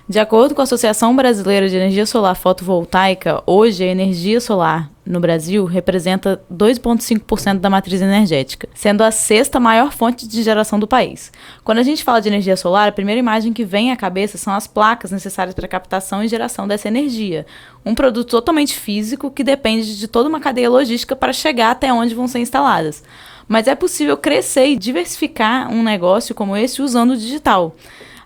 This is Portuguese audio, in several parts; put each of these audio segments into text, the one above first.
De acordo com a Associação Brasileira de Energia Solar Fotovoltaica, hoje a energia solar no Brasil representa 2,5% da matriz energética, sendo a sexta maior fonte de geração do país. Quando a gente fala de energia solar, a primeira imagem que vem à cabeça são as placas necessárias para a captação e geração dessa energia. Um produto totalmente físico que depende de toda uma cadeia logística para chegar até onde vão ser instaladas. Mas é possível crescer e diversificar um negócio como esse usando o digital.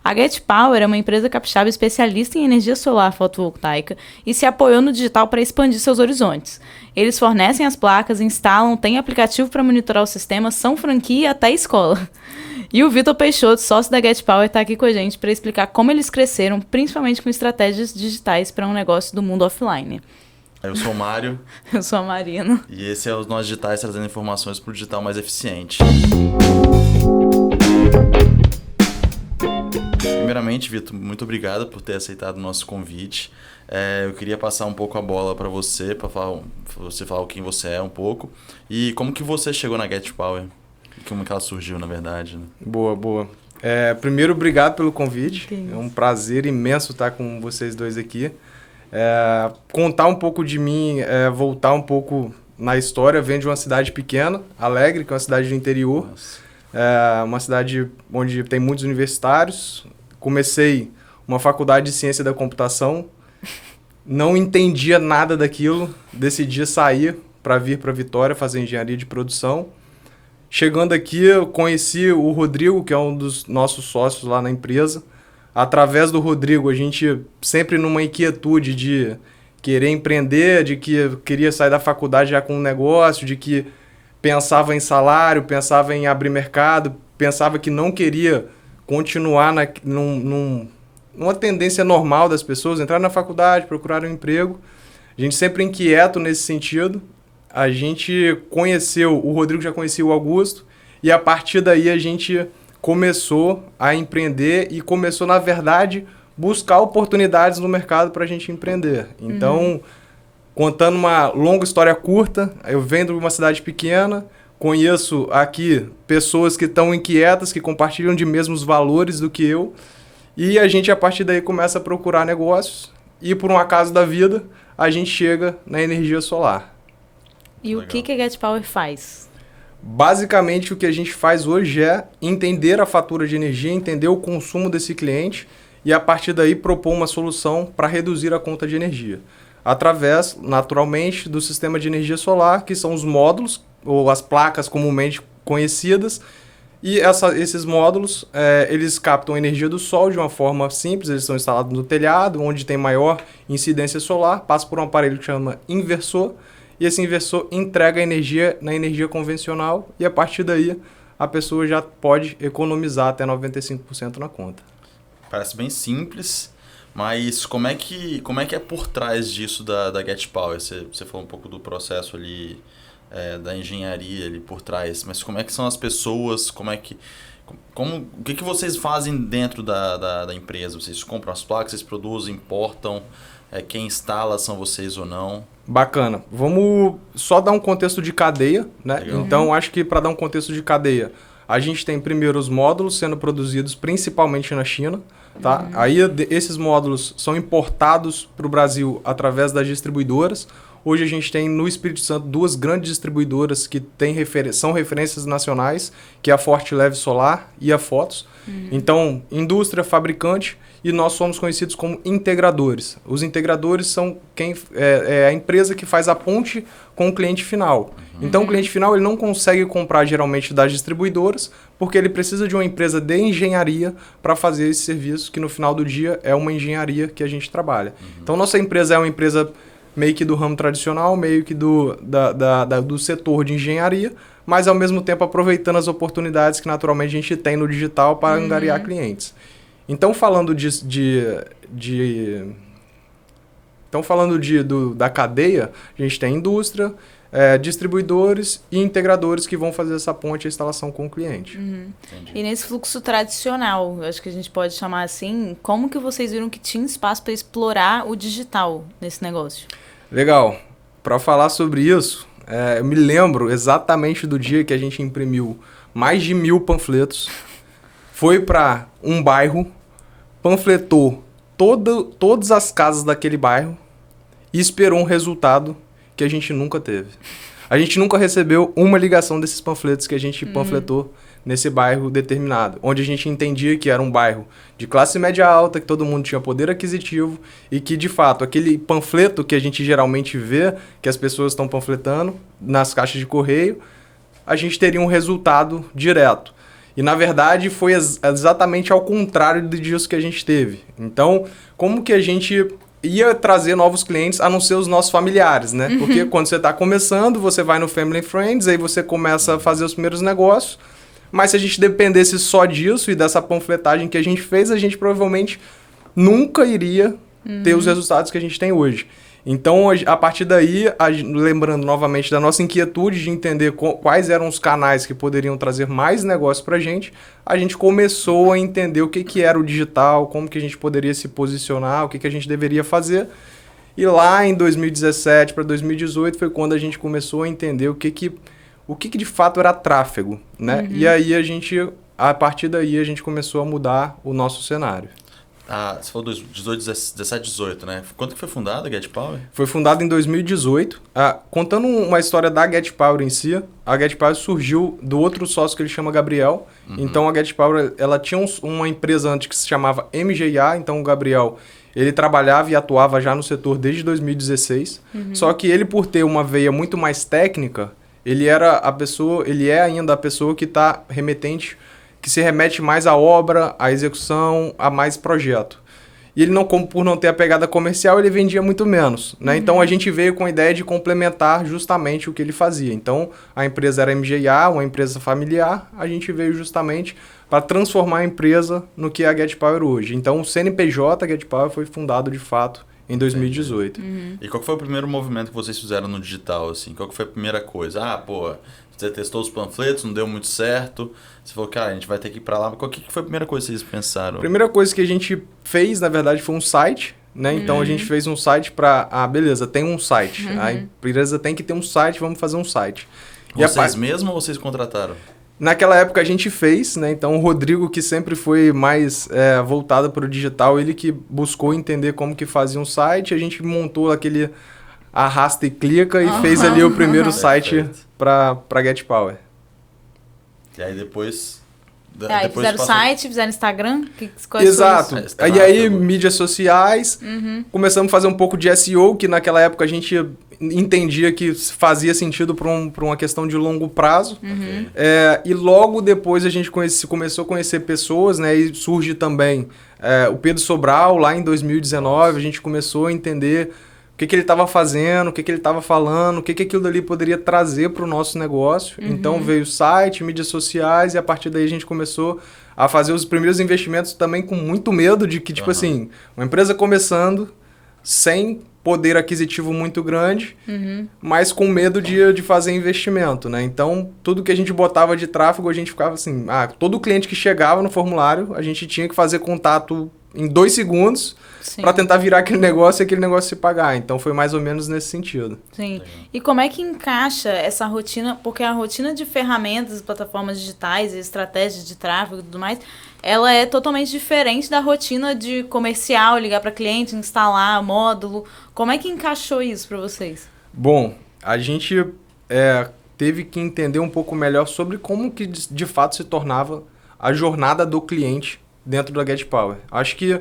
A Get Power é uma empresa capixaba especialista em energia solar fotovoltaica e se apoiou no digital para expandir seus horizontes. Eles fornecem as placas, instalam, têm aplicativo para monitorar o sistema, são franquia e até escola. E o Vitor Peixoto, sócio da Get Power, está aqui com a gente para explicar como eles cresceram, principalmente com estratégias digitais para um negócio do mundo offline. Eu sou o Mário. Eu sou a Marina. E esse é os Nós Digitais, trazendo informações para o digital mais eficiente. Primeiramente, Vitor, muito obrigado por ter aceitado o nosso convite. Eu queria passar um pouco a bola para você falar quem você é um pouco e como que você chegou na Get Power, como que ela surgiu, na verdade. Né? Boa. Primeiro, obrigado pelo convite. É um prazer imenso estar com vocês dois aqui. Contar um pouco de mim, voltar um pouco na história. Venho de uma cidade pequena, Alegre, que é uma cidade do interior. Nossa. Uma cidade onde tem muitos universitários. Comecei uma faculdade de ciência da computação, não entendia nada daquilo, decidi sair para vir para Vitória fazer engenharia de produção. Chegando aqui, eu conheci o Rodrigo, que é um dos nossos sócios lá na empresa. Através do Rodrigo, a gente sempre numa inquietude de querer empreender, de que eu queria sair da faculdade já com um negócio, de que pensava em salário, pensava em abrir mercado, pensava que não queria continuar numa tendência normal das pessoas, entrar na faculdade, procurar um emprego. A gente sempre inquieto nesse sentido. A gente conheceu, o Rodrigo já conhecia o Augusto, e a partir daí a gente começou a empreender e começou, na verdade, buscar oportunidades no mercado para a gente empreender. Então, contando uma longa história curta, eu venho de uma cidade pequena, conheço aqui pessoas que estão inquietas, que compartilham de mesmos valores do que eu, e a gente, a partir daí, começa a procurar negócios, e por um acaso da vida, a gente chega na energia solar. E o que a Get Power faz? Basicamente, o que a gente faz hoje é entender a fatura de energia, entender o consumo desse cliente, e a partir daí propor uma solução para reduzir a conta de energia. Através, naturalmente, do sistema de energia solar, que são os módulos, ou as placas comumente conhecidas, e esses módulos, eles captam a energia do sol de uma forma simples, eles são instalados no telhado, onde tem maior incidência solar, passa por um aparelho que chama inversor, e esse inversor entrega a energia na energia convencional, e a partir daí a pessoa já pode economizar até 95% na conta. Parece bem simples, mas como é que é por trás disso da Get Power? Você falou um pouco do processo ali, da engenharia ali por trás, mas como é que são as pessoas, o que vocês fazem dentro da empresa? Vocês compram as placas, vocês produzem, importam, quem instala são vocês ou não? Bacana. Vamos só dar um contexto de cadeia, né? Legal. Então, acho que para dar um contexto de cadeia, a gente tem primeiro os módulos sendo produzidos principalmente na China, tá? Aí esses módulos são importados para o Brasil através das distribuidoras. Hoje a gente tem no Espírito Santo 2 grandes distribuidoras que são referências nacionais, que é a Forte Leve Solar e a Fotos. Então, indústria, fabricante, e nós somos conhecidos como integradores. Os integradores são a empresa que faz a ponte com o cliente final. Então, o cliente final ele não consegue comprar geralmente das distribuidoras, porque ele precisa de uma empresa de engenharia para fazer esse serviço, que no final do dia é uma engenharia que a gente trabalha. Então, nossa empresa é uma empresa meio que do ramo tradicional, meio que do setor de engenharia, mas ao mesmo tempo aproveitando as oportunidades que naturalmente a gente tem no digital para angariar clientes. Então, falando da cadeia, a gente tem indústria, distribuidores e integradores que vão fazer essa ponte e instalação com o cliente. E nesse fluxo tradicional, acho que a gente pode chamar assim, como que vocês viram que tinha espaço para explorar o digital nesse negócio? Legal. Para falar sobre isso, eu me lembro exatamente do dia que a gente imprimiu mais de 1.000 panfletos, foi para um bairro, panfletou todas as casas daquele bairro e esperou um resultado que a gente nunca teve. A gente nunca recebeu uma ligação desses panfletos que a gente panfletou nesse bairro determinado, onde a gente entendia que era um bairro de classe média alta, que todo mundo tinha poder aquisitivo e que, de fato, aquele panfleto que a gente geralmente vê, que as pessoas estão panfletando nas caixas de correio, a gente teria um resultado direto. E, na verdade, foi exatamente ao contrário disso que a gente teve. Então, como que a gente ia trazer novos clientes, a não ser os nossos familiares, né? Porque quando você está começando, você vai no Family and Friends, aí você começa a fazer os primeiros negócios. Mas se a gente dependesse só disso e dessa panfletagem que a gente fez, a gente provavelmente nunca iria ter os resultados que a gente tem hoje. Então, a partir daí, lembrando novamente da nossa inquietude de entender quais eram os canais que poderiam trazer mais negócio para a gente começou a entender o que era o digital, como que a gente poderia se posicionar, o que a gente deveria fazer. E lá em 2017 para 2018 foi quando a gente começou a entender o que de fato era tráfego, né? E aí a partir daí a gente começou a mudar o nosso cenário. Ah, você falou 17, 18, né? Quando que foi fundada a Get Power? Foi fundada em 2018. Contando uma história da Get Power em si, a Get Power surgiu do outro sócio que ele chama Gabriel. Então a Get Power, ela tinha uma empresa antes que se chamava MGA, então o Gabriel, ele trabalhava e atuava já no setor desde 2016. Só que ele, por ter uma veia muito mais técnica, ele é ainda a pessoa que está que se remete mais à obra, à execução, a mais projeto. E ele, por não ter a pegada comercial, ele vendia muito menos, né? Então, a gente veio com a ideia de complementar justamente o que ele fazia. Então, a empresa era MGA, uma empresa familiar, a gente veio justamente para transformar a empresa no que é a Get Power hoje. Então, o CNPJ Get Power foi fundado, de fato, em 2018. E qual foi o primeiro movimento que vocês fizeram no digital, assim? Qual que foi a primeira coisa? Você testou os panfletos, não deu muito certo. Você falou, cara, a gente vai ter que ir para lá. Qual que foi a primeira coisa que vocês pensaram? A primeira coisa que a gente fez, na verdade, foi um site, né? Então, a gente fez um site para... beleza, tem um site. A empresa tem que ter um site, vamos fazer um site. Vocês mesmos ou vocês contrataram? Naquela época a gente fez, né? Então o Rodrigo, que sempre foi mais voltado para o digital, ele que buscou entender como que fazia um site, a gente montou aquele arrasta e clica e fez ali o primeiro site para Get Power. E aí depois fizeram site, fizeram Instagram? Exato. E aí mídias sociais, começamos a fazer um pouco de SEO, que naquela época a gente entendia que fazia sentido para uma questão de longo prazo. E logo depois a gente começou a conhecer pessoas, né? E surge também o Pedro Sobral, lá em 2019, a gente começou a entender o que ele estava fazendo, o que ele estava falando, o que aquilo dali poderia trazer para o nosso negócio. Então veio o site, mídias sociais, e a partir daí a gente começou a fazer os primeiros investimentos também com muito medo de que, tipo assim, uma empresa começando sem poder aquisitivo muito grande, mas com medo de fazer investimento, né? Então, tudo que a gente botava de tráfego, a gente ficava assim, todo cliente que chegava no formulário, a gente tinha que fazer contato em 2 segundos para tentar virar aquele negócio e aquele negócio se pagar. Então, foi mais ou menos nesse sentido. Sim. Legal. E como é que encaixa essa rotina? Porque a rotina de ferramentas, plataformas digitais e estratégias de tráfego e tudo mais, ela é totalmente diferente da rotina de comercial, ligar para cliente, instalar módulo. Como é que encaixou isso para vocês? Bom, a gente teve que entender um pouco melhor sobre como que de fato se tornava a jornada do cliente dentro da Get Power. Acho que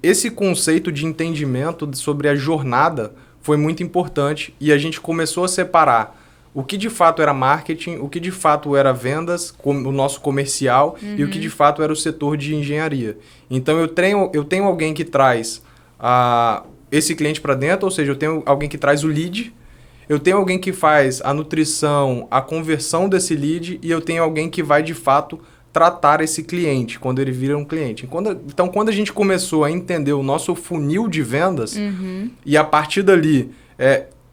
esse conceito de entendimento sobre a jornada foi muito importante e a gente começou a separar o que de fato era marketing, o que de fato era vendas, o nosso comercial e o que de fato era o setor de engenharia. Então eu tenho alguém que traz esse cliente para dentro, ou seja, eu tenho alguém que traz o lead, eu tenho alguém que faz a nutrição, a conversão desse lead e eu tenho alguém que vai de fato tratar esse cliente quando ele vira um cliente. Então, quando a gente começou a entender o nosso funil de vendas e a partir dali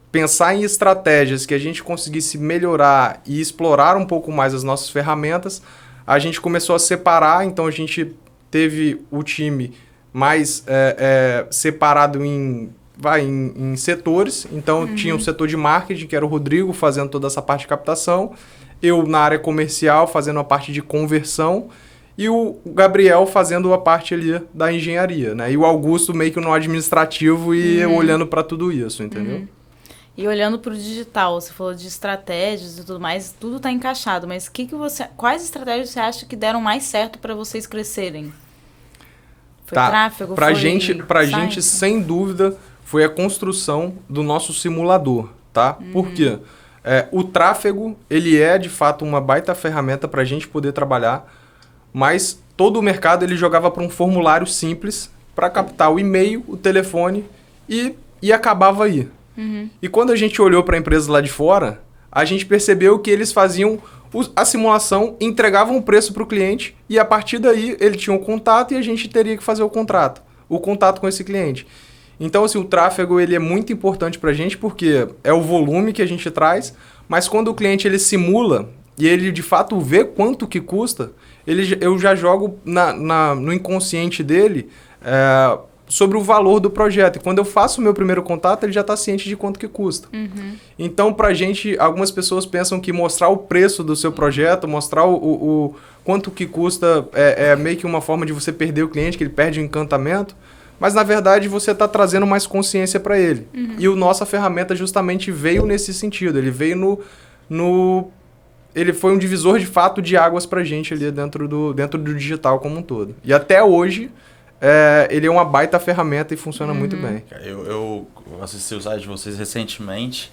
pensar em estratégias que a gente conseguisse melhorar e explorar um pouco mais as nossas ferramentas, a gente começou a separar. Então, a gente teve o time mais separado em setores. Então, tinha o setor de marketing, que era o Rodrigo, fazendo toda essa parte de captação. Eu na área comercial, fazendo a parte de conversão. e o Gabriel fazendo a parte ali da engenharia, né? E o Augusto meio que no administrativo e olhando para tudo isso, entendeu? E olhando para o digital, você falou de estratégias e tudo mais, tudo está encaixado, mas quais estratégias você acha que deram mais certo para vocês crescerem? Foi tráfego? Pra gente, sem dúvida, foi a construção do nosso simulador, tá? Por quê? O tráfego, ele é, de fato, uma baita ferramenta para a gente poder trabalhar, mas todo o mercado ele jogava para um formulário simples para captar o e-mail, o telefone e acabava aí. E quando a gente olhou para a empresa lá de fora, a gente percebeu que eles faziam a simulação, entregavam o preço para o cliente e a partir daí ele tinha um contato e a gente teria que fazer o contato com esse cliente. Então, assim, o tráfego ele é muito importante para a gente porque é o volume que a gente traz, mas quando o cliente ele simula e ele de fato vê quanto que custa, eu já jogo no inconsciente dele sobre o valor do projeto. E quando eu faço o meu primeiro contato, ele já está ciente de quanto que custa. Então, para a gente, algumas pessoas pensam que mostrar o preço do seu projeto, mostrar o quanto que custa é meio que uma forma de você perder o cliente, que ele perde o encantamento. Mas, na verdade, você está trazendo mais consciência para ele. E a nossa ferramenta justamente veio nesse sentido. Ele veio ele foi um divisor de fato de águas para a gente ali dentro do digital como um todo. E até hoje, ele é uma baita ferramenta e funciona muito bem. Eu assisti o site de vocês recentemente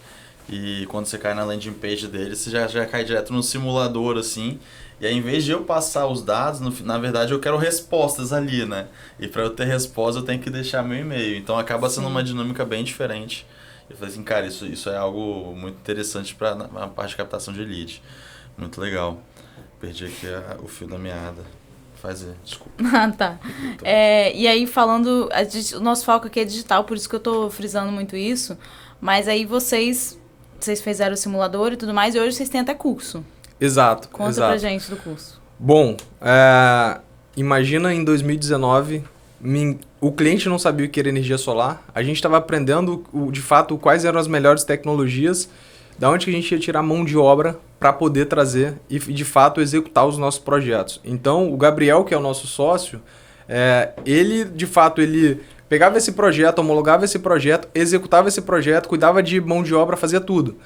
e quando você cai na landing page deles, você já cai direto no simulador, assim. E aí, em vez de eu passar os dados, na verdade, eu quero respostas ali, né? E para eu ter resposta, eu tenho que deixar meu e-mail. Então, acaba sendo uma dinâmica bem diferente. Eu falei assim, cara, isso é algo muito interessante para a parte de captação de lead. Muito legal. Perdi aqui o fio da meada. Desculpa. Tá. E aí, falando... o nosso foco aqui é digital, por isso que eu tô frisando muito isso. Mas aí, vocês fizeram o simulador e tudo mais, e hoje vocês têm até curso. Exato. Conta pra gente do curso. Bom, imagina em 2019, o cliente não sabia o que era energia solar, a gente estava aprendendo, de fato, quais eram as melhores tecnologias, da onde que a gente ia tirar mão de obra para poder trazer e, de fato, executar os nossos projetos. Então, o Gabriel, que é o nosso sócio, ele, de fato, ele pegava esse projeto, homologava esse projeto, executava esse projeto, cuidava de mão de obra, fazia tudo.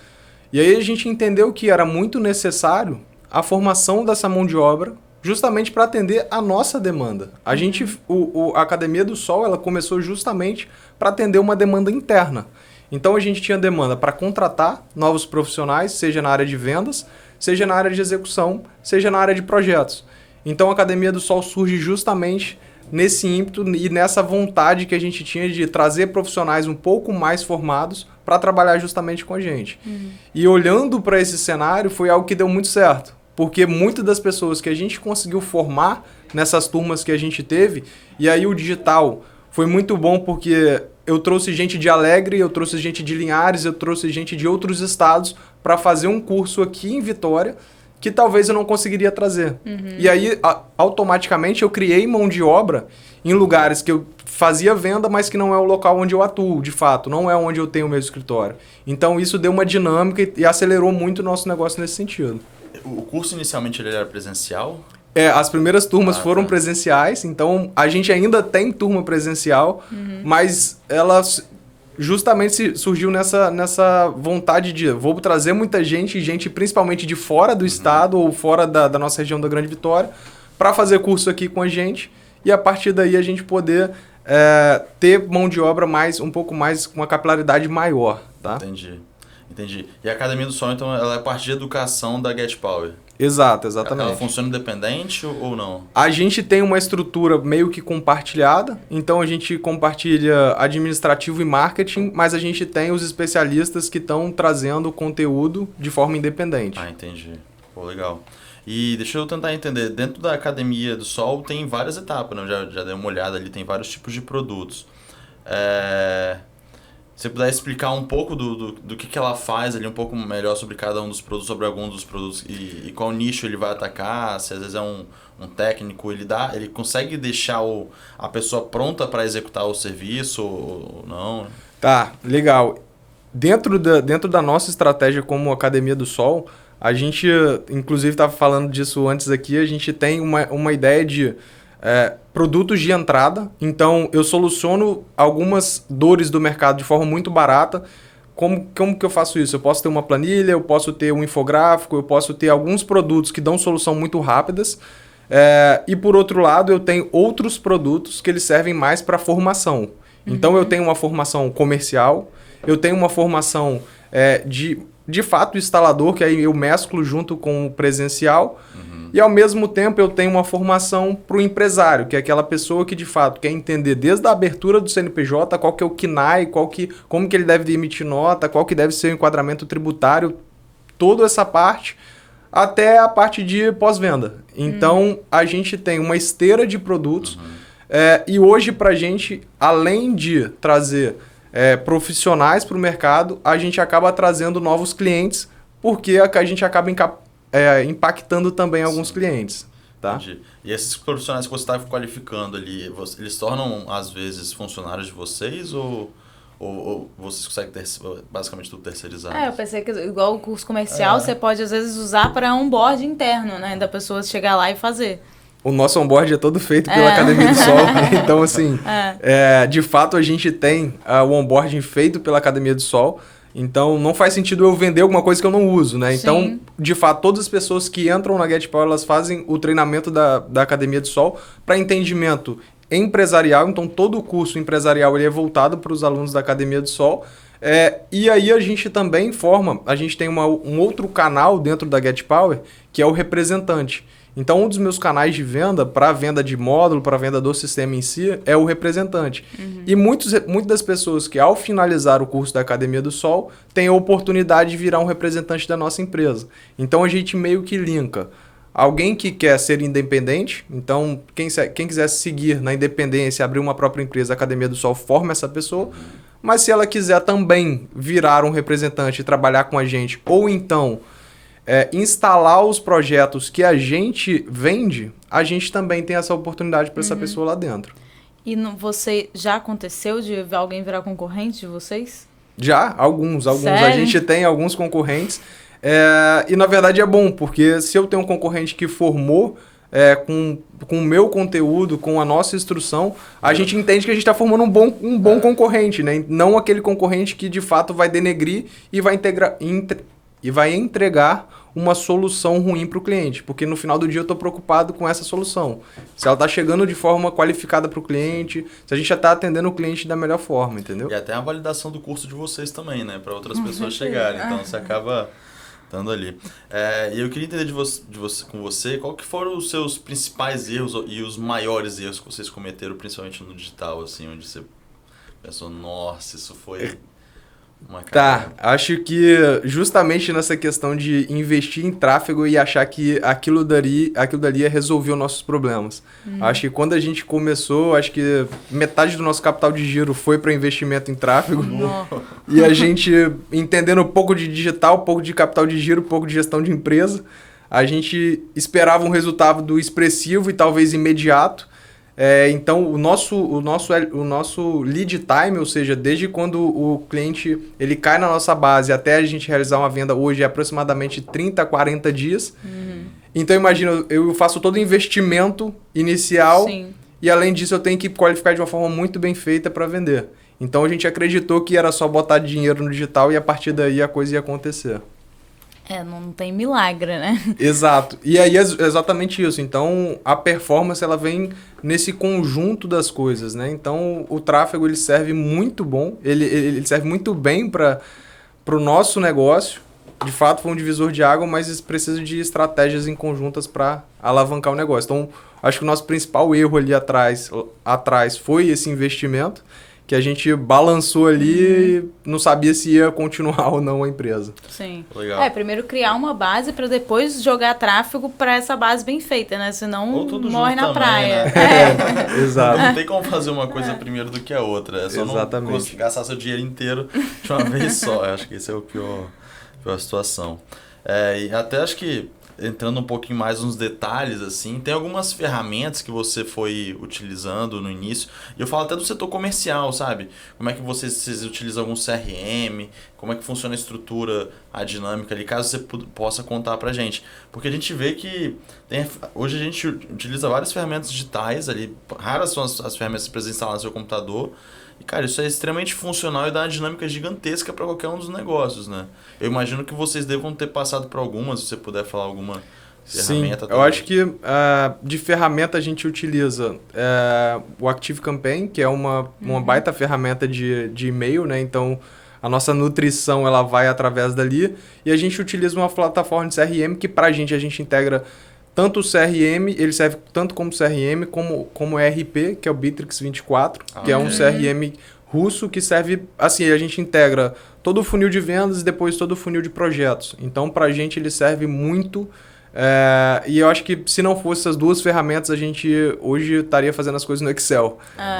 E aí a gente entendeu que era muito necessário a formação dessa mão de obra justamente para atender a nossa demanda. A Academia do Sol ela começou justamente para atender uma demanda interna. Então a gente tinha demanda para contratar novos profissionais, seja na área de vendas, seja na área de execução, seja na área de projetos. Então a Academia do Sol surge justamente nesse ímpeto e nessa vontade que a gente tinha de trazer profissionais um pouco mais formados para trabalhar justamente com a gente. E olhando para esse cenário, foi algo que deu muito certo. Porque muitas das pessoas que a gente conseguiu formar nessas turmas que a gente teve, e aí o digital foi muito bom porque eu trouxe gente de Alegre, eu trouxe gente de Linhares, eu trouxe gente de outros estados para fazer um curso aqui em Vitória que talvez eu não conseguiria trazer. E aí, automaticamente, eu criei mão de obra em lugares que eu fazia venda, mas que não é o local onde eu atuo, de fato. Não é onde eu tenho o meu escritório. Então, isso deu uma dinâmica e acelerou muito o nosso negócio nesse sentido. O curso, inicialmente, ele era presencial? As primeiras turmas foram presenciais. Então, a gente ainda tem turma presencial, mas elas... justamente surgiu nessa vontade de vou trazer muita gente principalmente de fora do estado ou fora da nossa região da Grande Vitória, para fazer curso aqui com a gente e a partir daí a gente poder ter mão de obra um pouco mais, com uma capilaridade maior. Tá? Entendi. E a Academia do Sol, então, ela é parte de educação da Get Power? Exato, exatamente. Ela funciona independente ou não? A gente tem uma estrutura meio que compartilhada, então a gente compartilha administrativo e marketing, mas a gente tem os especialistas que estão trazendo conteúdo de forma independente. Entendi. Pô, legal. E deixa eu tentar entender, dentro da Academia do Sol tem várias etapas, né? Eu já dei uma olhada ali, tem vários tipos de produtos. Se você puder explicar um pouco do que ela faz ali, um pouco melhor sobre cada um dos produtos, sobre algum dos produtos e qual nicho ele vai atacar, se às vezes é um técnico, ele consegue deixar a pessoa pronta para executar o serviço ou não? Tá, legal. Dentro da nossa estratégia como Academia do Sol, A gente, inclusive, estava falando disso antes aqui, a gente tem uma ideia de produtos de entrada. Então, eu soluciono algumas dores do mercado de forma muito barata. Como que eu faço isso? Eu posso ter uma planilha, eu posso ter um infográfico, eu posso ter alguns produtos que dão solução muito rápidas. E por outro lado, eu tenho outros produtos que eles servem mais para formação. Então, eu tenho uma formação comercial, eu tenho uma formação de fato instalador, que aí eu mesclo junto com o presencial. E ao mesmo tempo eu tenho uma formação para o empresário, que é aquela pessoa que de fato quer entender desde a abertura do CNPJ, qual que é o KNAI, como que ele deve emitir nota, qual que deve ser o enquadramento tributário, toda essa parte, até a parte de pós-venda. Então a gente tem uma esteira de produtos e hoje para a gente, além de trazer profissionais para o mercado, a gente acaba trazendo novos clientes, porque a gente acaba impactando também alguns clientes. Tá? Entendi. E esses profissionais que você está qualificando ali, eles tornam, às vezes, funcionários de vocês ou vocês conseguem basicamente tudo terceirizado? Eu pensei que igual o curso comercial, você pode, às vezes, usar para onboard interno, né? Da pessoa chegar lá e fazer. O nosso onboard é todo feito pela Academia do Sol. Então, assim, de fato, a gente tem o onboarding feito pela Academia do Sol. Então, não faz sentido eu vender alguma coisa que eu não uso, né? Então, Sim. de fato, todas as pessoas que entram na GetPower, elas fazem o treinamento da Academia do Sol para entendimento empresarial. Então, todo o curso empresarial ele é voltado para os alunos da Academia do Sol. E aí, a gente também a gente tem um outro canal dentro da GetPower, que é o representante. Então, um dos meus canais de venda, para venda de módulo, para venda do sistema em si, é o representante. E muitas das pessoas que, ao finalizar o curso da Academia do Sol, têm a oportunidade de virar um representante da nossa empresa. Então, a gente meio que linka alguém que quer ser independente. Então, quem quiser seguir na independência, abrir uma própria empresa, a Academia do Sol forma essa pessoa. Mas se ela quiser também virar um representante e trabalhar com a gente, ou então instalar os projetos que a gente vende, a gente também tem essa oportunidade para essa pessoa lá dentro. E você já aconteceu de alguém virar concorrente de vocês? Já, alguns. Sério? A gente tem alguns concorrentes. E na verdade é bom, porque se eu tenho um concorrente que formou com o meu conteúdo, com a nossa instrução, a gente entende que a gente está formando um bom concorrente, né? Não aquele concorrente que de fato vai denegrir e vai entregar uma solução ruim para o cliente, porque no final do dia eu estou preocupado com essa solução. Se ela está chegando de forma qualificada para o cliente, se a gente já está atendendo o cliente da melhor forma, entendeu? E até a validação do curso de vocês também, né? Para outras pessoas chegarem. Então você acaba estando ali. E eu queria entender com você qual que foram os seus principais erros e os maiores erros que vocês cometeram, principalmente no digital, assim, onde você pensou, nossa, isso foi... Tá, acho que justamente nessa questão de investir em tráfego e achar que aquilo dali ia resolver os nossos problemas. Acho que quando a gente começou, acho que metade do nosso capital de giro foi para investimento em tráfego. E a gente, entendendo um pouco de digital, um pouco de capital de giro, um pouco de gestão de empresa, a gente esperava um resultado expressivo e talvez imediato. Então, o nosso lead time, ou seja, desde quando o cliente ele cai na nossa base até a gente realizar uma venda hoje é aproximadamente 30 a 40 dias. Então, imagina, eu faço todo o investimento inicial. Sim. E, além disso, eu tenho que qualificar de uma forma muito bem feita para vender. Então, a gente acreditou que era só botar dinheiro no digital e, a partir daí, a coisa ia acontecer. Não tem milagre, né? Exato. E aí é exatamente isso. Então, a performance ela vem nesse conjunto das coisas, né? Então, o tráfego ele serve muito bom, ele serve muito bem para o nosso negócio. De fato, foi um divisor de água, mas precisa de estratégias em conjuntas para alavancar o negócio. Então, acho que o nosso principal erro ali atrás foi esse investimento, que a gente balançou ali e não sabia se ia continuar ou não a empresa. Sim. Legal. Primeiro criar uma base para depois jogar tráfego para essa base bem feita, né? Senão morre na também, praia. Né? Exato. Não tem como fazer uma coisa primeiro do que a outra. É só Exatamente. não conseguir gastar seu dinheiro inteiro de uma vez só. Eu acho que esse é a pior situação. E até acho que entrando um pouquinho mais nos detalhes, assim, tem algumas ferramentas que você foi utilizando no início, e eu falo até do setor comercial, sabe? Como é que vocês utilizam algum CRM, como é que funciona a estrutura, a dinâmica ali, caso você possa contar pra gente. Porque a gente vê que hoje a gente utiliza várias ferramentas digitais ali, raras são as ferramentas para você instalar no seu computador. E, cara, isso é extremamente funcional e dá uma dinâmica gigantesca para qualquer um dos negócios, né? Eu imagino que vocês devam ter passado por algumas, se você puder falar alguma ferramenta. Sim, eu acho que de ferramenta a gente utiliza o ActiveCampaign, que é uma baita ferramenta de e-mail, né? Então, a nossa nutrição ela vai através dali. E a gente utiliza uma plataforma de CRM que, pra gente, a gente integra tanto o CRM, ele serve tanto como CRM, como ERP, que é o Bittrex 24, que é um CRM russo que serve, assim, a gente integra todo o funil de vendas e depois todo o funil de projetos. Então, pra gente, ele serve muito, e eu acho que se não fosse essas duas ferramentas, a gente hoje estaria fazendo as coisas no Excel,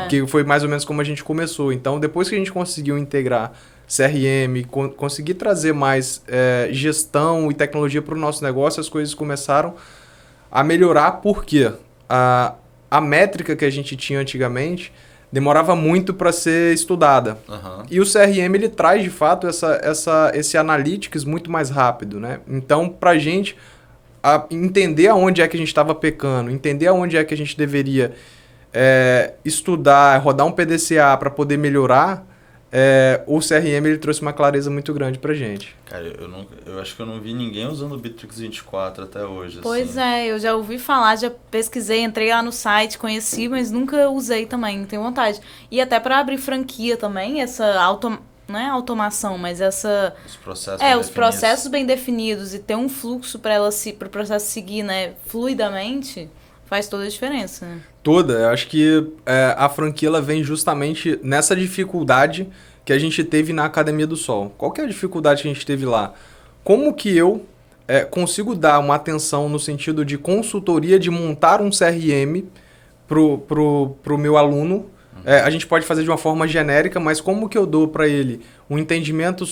que foi mais ou menos como a gente começou. Então, depois que a gente conseguiu integrar CRM, conseguir trazer mais gestão e tecnologia para o nosso negócio, as coisas começaram a melhorar, porque a métrica que a gente tinha antigamente demorava muito para ser estudada. E o CRM ele traz, de fato, esse analytics muito mais rápido, né? Então, para a gente entender aonde é que a gente estava pecando, entender aonde é que a gente deveria estudar, rodar um PDCA para poder melhorar, o CRM ele trouxe uma clareza muito grande pra gente. Cara, eu acho que eu não vi ninguém usando o Bittrex 24 até hoje. Pois assim. eu já ouvi falar, já pesquisei, entrei lá no site, conheci, mas nunca usei também, tenho vontade. E até para abrir franquia também, essa não é automação, mas essa... Os processos bem definidos e ter um fluxo para o processo seguir, né, fluidamente, faz toda a diferença, né? Toda. Eu acho que a franquia ela vem justamente nessa dificuldade que a gente teve na Academia do Sol. Qual que é a dificuldade que a gente teve lá? Como que eu consigo dar uma atenção no sentido de consultoria, de montar um CRM pro meu aluno? A gente pode fazer de uma forma genérica, mas como que eu dou para ele um entendimento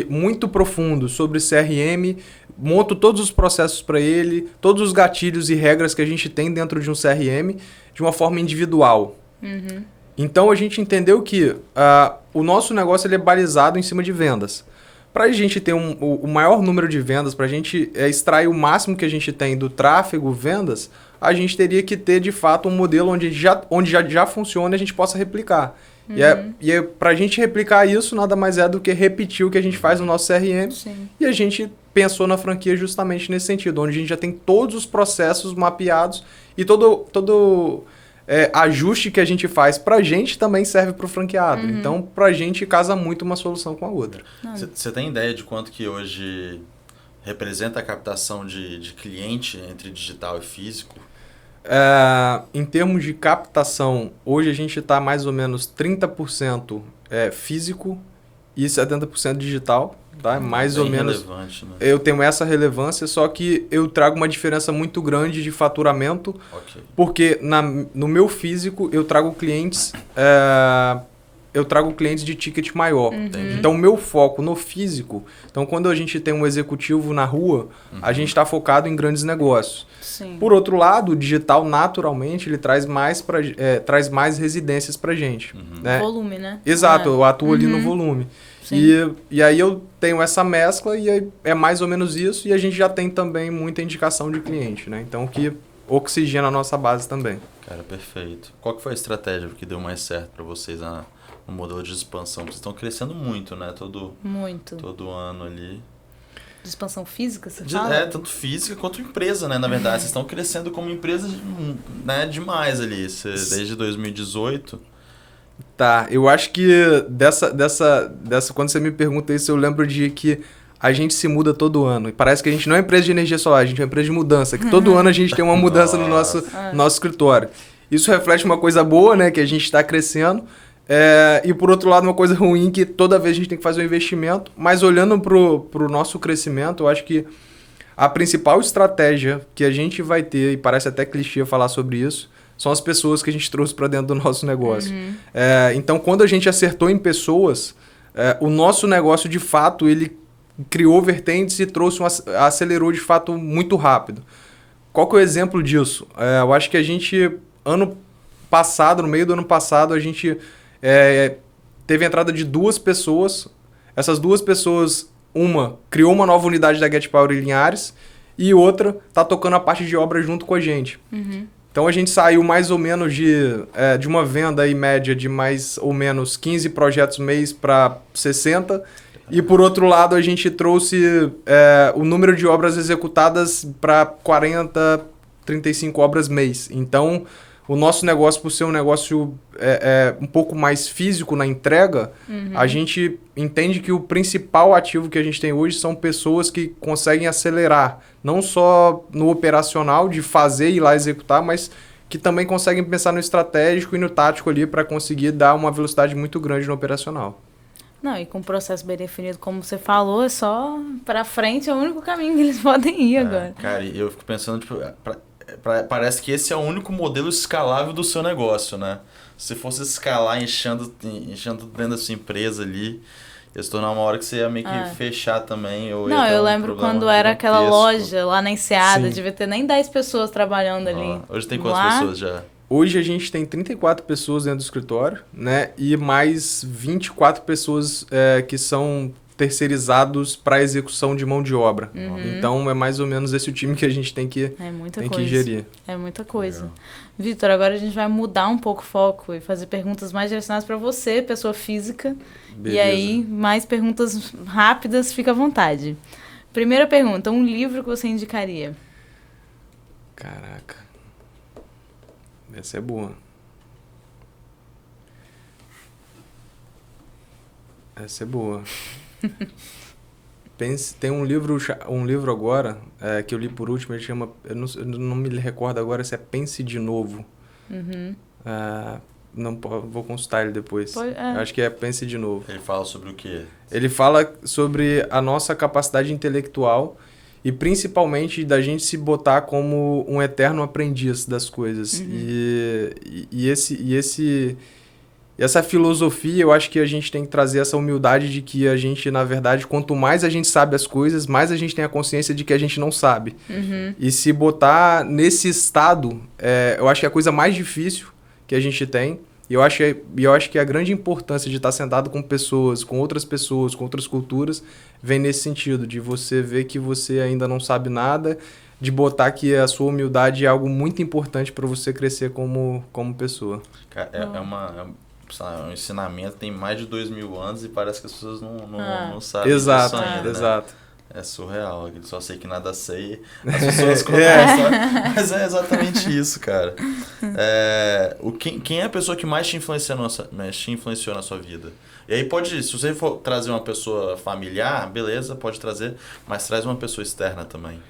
muito profundo sobre CRM, monto todos os processos para ele, todos os gatilhos e regras que a gente tem dentro de um CRM, de uma forma individual. Então, a gente entendeu que o nosso negócio ele é balizado em cima de vendas. Para a gente ter o maior número de vendas, para a gente extrair o máximo que a gente tem do tráfego, vendas, a gente teria que ter, de fato, um modelo onde já funciona e a gente possa replicar. E para a gente replicar isso, nada mais é do que repetir o que a gente faz no nosso CRM. Sim. E a gente pensou na franquia justamente nesse sentido, onde a gente já tem todos os processos mapeados e todo ajuste que a gente faz para a gente também serve para o franqueado. Então, para a gente, casa muito uma solução com a outra. Você tem ideia de quanto que hoje representa a captação de cliente entre digital e físico? Em termos de captação, hoje a gente está mais ou menos 30% físico e 70% digital. Tá? Mais ou menos. Relevante, né? Eu tenho essa relevância, só que eu trago uma diferença muito grande de faturamento, porque no meu físico eu trago clientes de ticket maior. Então, o meu foco no físico... Então, quando a gente tem um executivo na rua, a gente está focado em grandes negócios. Sim. Por outro lado, o digital, naturalmente, ele traz mais residências para a gente. Né? Volume, né? Exato, eu atuo ali no volume. E aí eu tenho essa mescla e é mais ou menos isso. E a gente já tem também muita indicação de cliente, né? Então, que oxigena a nossa base também. Cara, perfeito. Qual que foi a estratégia que deu mais certo para vocês no modelo de expansão? Vocês estão crescendo muito, né? Todo ano ali. De expansão física, você fala? Tanto física quanto empresa, né? Na verdade, vocês estão crescendo como empresa, né, demais ali. Desde 2018... Tá, eu acho que quando você me pergunta isso, eu lembro de que a gente se muda todo ano. E parece que a gente não é empresa de energia solar, a gente é uma empresa de mudança. Que todo ano a gente tem uma mudança no nosso escritório. Isso reflete uma coisa boa, né? Que a gente está crescendo. E por outro lado, uma coisa ruim que toda vez a gente tem que fazer um investimento. Mas olhando pro nosso crescimento, eu acho que a principal estratégia que a gente vai ter, e parece até clichê falar sobre isso, são as pessoas que a gente trouxe para dentro do nosso negócio. Então, quando a gente acertou em pessoas, o nosso negócio, de fato, ele criou vertentes e acelerou de fato muito rápido. Qual que é o exemplo disso? Eu acho que a gente, no meio do ano passado, a gente teve a entrada de 2 pessoas. Essas 2 pessoas, uma criou uma nova unidade da Get Power em Linhares e outra está tocando a parte de obra junto com a gente. Uhum. Então a gente saiu mais ou menos de uma venda aí média de mais ou menos 15 projetos mês para 60. E por outro lado a gente trouxe o número de obras executadas para 40, 35 obras mês. Então o nosso negócio, por ser um negócio um pouco mais físico na entrega, a gente entende que o principal ativo que a gente tem hoje são pessoas que conseguem acelerar, não só no operacional, de fazer e ir lá executar, mas que também conseguem pensar no estratégico e no tático ali para conseguir dar uma velocidade muito grande no operacional. Não, e com o processo bem definido, como você falou, é só para frente, é o único caminho que eles podem ir agora. Cara, e eu fico pensando, tipo, parece que esse é o único modelo escalável do seu negócio, né? Se fosse escalar enchendo dentro da sua empresa ali, ia se tornar uma hora que você ia meio que fechar também. Não, eu lembro quando era aquela loja lá na Enseada, devia ter nem 10 pessoas trabalhando ali. Hoje tem quantas pessoas já? Hoje a gente tem 34 pessoas dentro do escritório, né? E mais 24 pessoas que são terceirizados para execução de mão de obra. Então é mais ou menos esse o time que a gente tem que gerir. É muita coisa. Vitor, agora a gente vai mudar um pouco o foco e fazer perguntas mais direcionadas para você, pessoa física. Beleza. E aí, mais perguntas rápidas, fica à vontade. Primeira pergunta, um livro que você indicaria? Caraca. Essa é boa. Essa é boa. Tem um livro agora que eu li por último, ele chama, eu não me recordo agora se é Pense de Novo. Não vou consultar ele depois. Acho que é Pense de Novo. Ele fala sobre o quê? Ele fala sobre a nossa capacidade intelectual e principalmente da gente se botar como um eterno aprendiz das coisas. Essa filosofia, eu acho que a gente tem que trazer essa humildade de que a gente, na verdade, quanto mais a gente sabe as coisas, mais a gente tem a consciência de que a gente não sabe. E se botar nesse estado, eu acho que é a coisa mais difícil que a gente tem. E eu acho que a grande importância de estar sentado com pessoas, com outras culturas, vem nesse sentido, de você ver que você ainda não sabe nada, de botar que a sua humildade é algo muito importante para você crescer como pessoa. Cara, um ensinamento tem mais de 2000 anos e parece que as pessoas não sabem disso ainda, exato. Né? É surreal, eu só sei que nada sei, as pessoas começam, mas é exatamente isso, cara. Quem é a pessoa que mais te influenciou na sua vida? E aí se você for trazer uma pessoa familiar, beleza, pode trazer, mas traz uma pessoa externa também.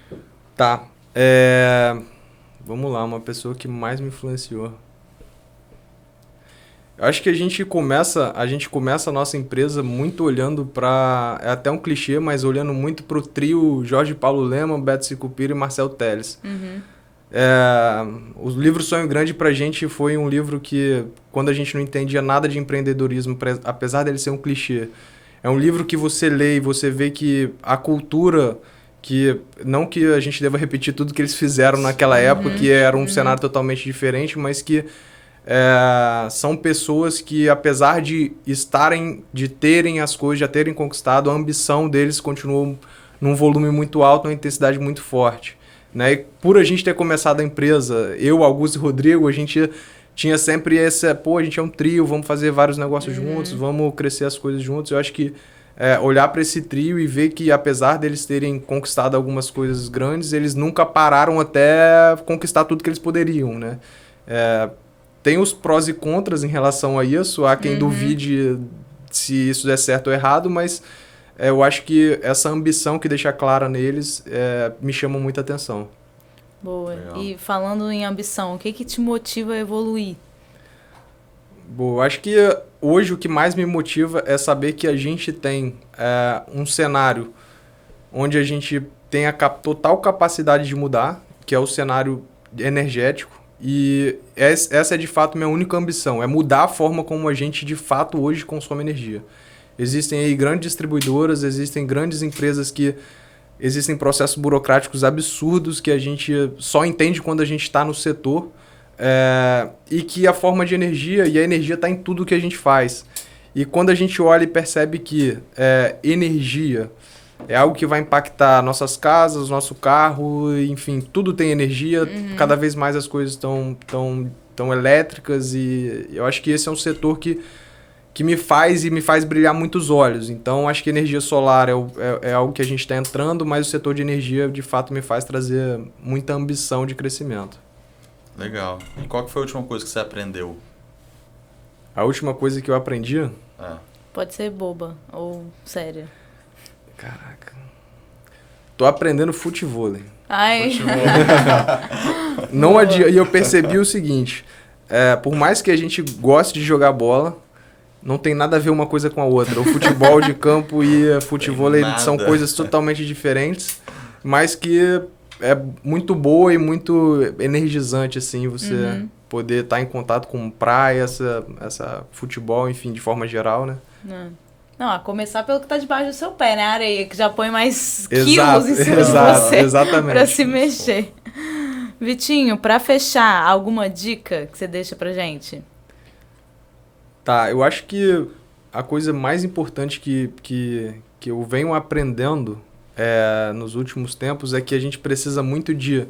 Tá, vamos lá, uma pessoa que mais me influenciou. Eu acho que a gente começa a nossa empresa muito olhando para... É até um clichê, mas olhando muito para o trio Jorge Paulo Lemann, Beto Sicupira e Marcel Telles. O livro Sonho Grande pra gente foi um livro que, quando a gente não entendia nada de empreendedorismo, apesar dele ser um clichê, é um livro que você lê e você vê que a cultura... não que a gente deva repetir tudo que eles fizeram naquela época, que era um cenário totalmente diferente, mas que são pessoas que, apesar de terem as coisas, já terem conquistado, a ambição deles continuou num volume muito alto, uma intensidade muito forte. Né? E por a gente ter começado a empresa, eu, Augusto e Rodrigo, a gente tinha sempre a gente é um trio, vamos fazer vários negócios juntos, vamos crescer as coisas juntos. Eu acho que olhar para esse trio e ver que, apesar deles terem conquistado algumas coisas grandes, eles nunca pararam até conquistar tudo que eles poderiam, né? Tem os prós e contras em relação a isso, há quem duvide se isso é certo ou errado, mas eu acho que essa ambição que deixa clara neles me chama muita atenção. Boa. Legal. E falando em ambição, o que te motiva a evoluir? Bom, eu acho que hoje o que mais me motiva é saber que a gente tem um cenário onde a gente tem a total capacidade de mudar, que é o cenário energético. E essa é de fato minha única ambição, é mudar a forma como a gente de fato hoje consome energia. Existem aí grandes distribuidoras, existem grandes empresas que existem processos burocráticos absurdos que a gente só entende quando a gente está no setor, e que a forma de energia, e a energia está em tudo que a gente faz. E quando a gente olha e percebe que energia é algo que vai impactar nossas casas, nosso carro, enfim, tudo tem energia, cada vez mais as coisas estão elétricas, e eu acho que esse é um setor que me faz brilhar muitos olhos. Então, acho que energia solar é algo que a gente está entrando, mas o setor de energia, de fato, me faz trazer muita ambição de crescimento. Legal. E qual que foi a última coisa que você aprendeu? A última coisa que eu aprendi... Pode ser boba ou séria. Caraca. Tô aprendendo futevôlei. Ai. Não adianta. E eu percebi o seguinte, por mais que a gente goste de jogar bola, não tem nada a ver uma coisa com a outra. O futebol de campo e futevôlei são coisas totalmente diferentes, mas que é muito boa e muito energizante, assim, você poder estar em contato com praia, essa futebol, enfim, de forma geral, né? Não, a começar pelo que tá debaixo do seu pé, né? A areia, que já põe mais quilos em cima de você. Exatamente. Pra se mexer. Vitinho, pra fechar, alguma dica que você deixa pra gente? Tá, eu acho que a coisa mais importante que eu venho aprendendo nos últimos tempos é que a gente precisa muito de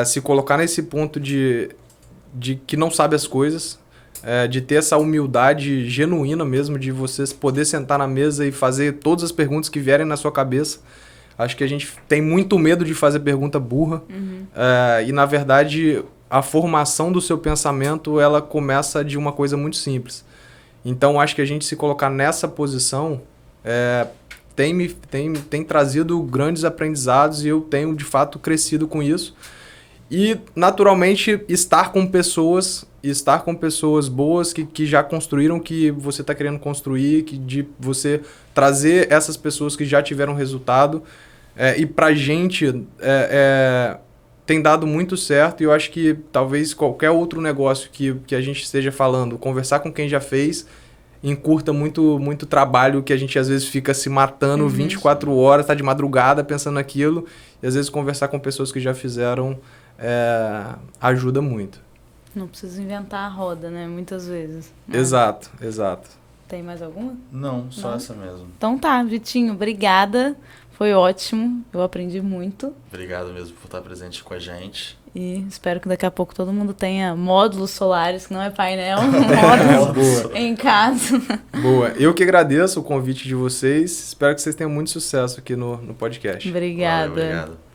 se colocar nesse ponto de que não sabe as coisas, de ter essa humildade genuína mesmo, de você poder sentar na mesa e fazer todas as perguntas que vierem na sua cabeça. Acho que a gente tem muito medo de fazer pergunta burra. E, na verdade, a formação do seu pensamento, ela começa de uma coisa muito simples. Então, acho que a gente se colocar nessa posição tem trazido grandes aprendizados, e eu tenho, de fato, crescido com isso. E, naturalmente, estar com pessoas boas que já construíram o que você está querendo construir, de você trazer essas pessoas que já tiveram resultado. E pra gente tem dado muito certo, e eu acho que talvez qualquer outro negócio que a gente esteja falando, conversar com quem já fez, encurta muito trabalho que a gente às vezes fica se matando 24 horas, tá de madrugada pensando naquilo, e às vezes conversar com pessoas que já fizeram ajuda muito. Não precisa inventar a roda, né? Muitas vezes. Exato. Tem mais alguma? Não, só essa mesmo. Então tá, Vitinho, obrigada. Foi ótimo, eu aprendi muito. Obrigado mesmo por estar presente com a gente. E espero que daqui a pouco todo mundo tenha módulos solares, que não é painel, módulos em casa. Boa. Eu que agradeço o convite de vocês. Espero que vocês tenham muito sucesso aqui no podcast. Obrigada. Valeu, obrigado.